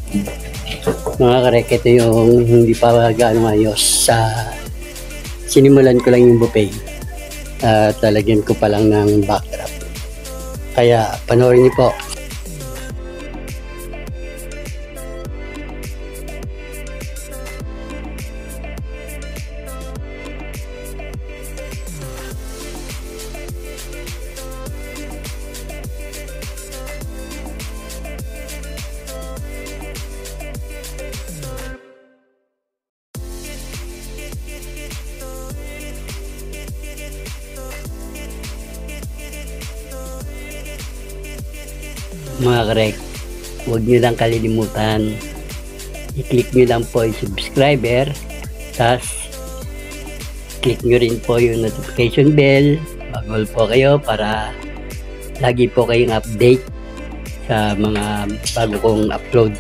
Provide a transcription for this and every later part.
Mga karek, ito yung hindi pa gaano ayos sa sinimulan ko lang yung buffet at lalagyan ko pa lang ng backdrop. Kaya panoorin niyo po. Mga karek, huwag nyo lang kalilimutan, i-click nyo lang po yung subscriber, tas click nyo rin po yung notification bell, mag-all po kayo para lagi po kayong update sa mga bago kong upload.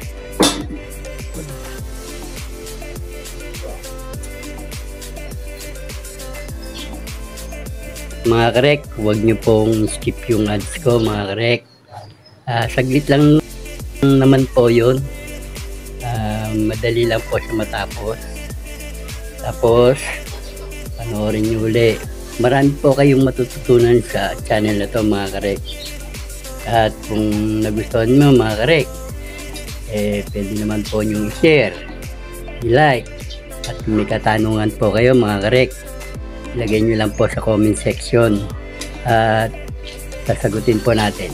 Mga karek, huwag nyo pong skip yung ads ko mga karek. Saglit lang naman po yun. Madali lang po siya matapos. Tapos panoorin nyo uli. Marami po kayong matututunan sa channel na to mga karek. At kung nagustuhan mo mga karek, pwede naman po nyo i-share, i-like. At kung may katanungan po kayo mga karek, ilagay nyo lang po sa comment section at sasagutin po natin.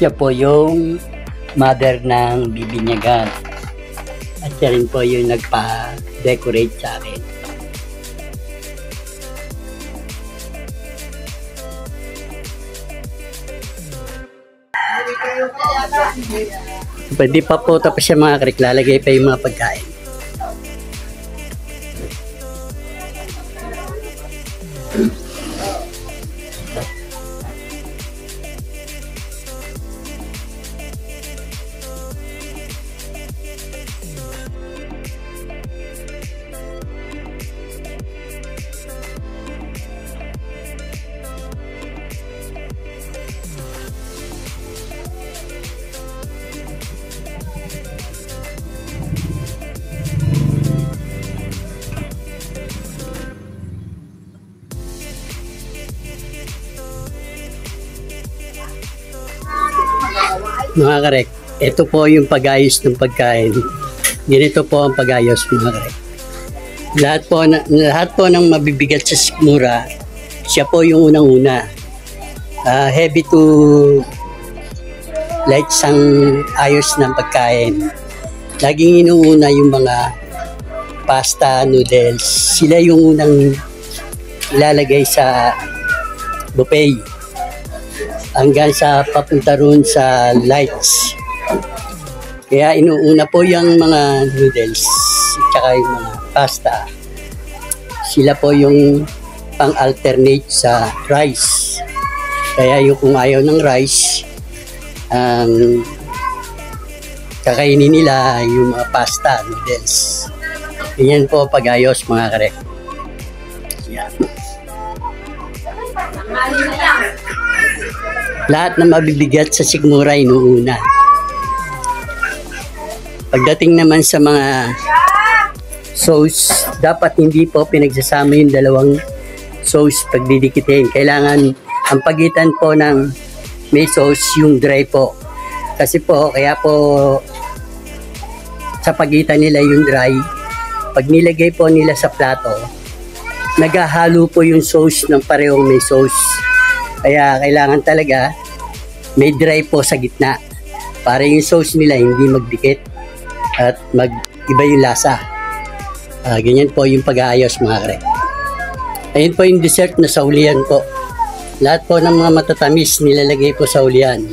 Siya po yung mother ng bibinyagan. At siya rin po yung nagpa-decorate sa akin. Pwede pa po tapos siya mga karik, lalagay pa yung mga pagkain. Mga karek, ito po yung pag-ayos ng pagkain. Ganito po ang pag-ayos mga karek. Lahat po ng mabibigat sa sikmura, siya po yung unang-una. Heavy to light sang ayos ng pagkain. Laging inuuna yung mga pasta, noodles. Sila yung unang ilalagay sa buffet. Hanggang sa papunta roon sa lights. Kaya inuuna po yung mga noodles at yung mga pasta. Sila po yung pang-alternate sa rice. Kaya yung kung ayaw ng rice, kakainin nila yung mga pasta, noodles. Ganyan po pag-ayos mga karek. Yan. Lahat na mabibigat sa sikmura inuuna. Pagdating naman sa mga sauce, dapat hindi po pinagsasama yung dalawang sauce pagdidikitin. Kailangan ang pagitan po ng may sauce yung dry po. Kasi po, kaya po sa pagitan nila yung dry, pag nilagay po nila sa plato, naghahalo po yung sauce ng parehong may sauce. Kaya kailangan talaga may dry po sa gitna para yung sauce nila hindi magdikit at mag-iba yung lasa. Ganyan po yung pag-aayos mga karek. Ayun po yung dessert na saulian po. Lahat po ng mga matatamis nilalagay po sa saulian.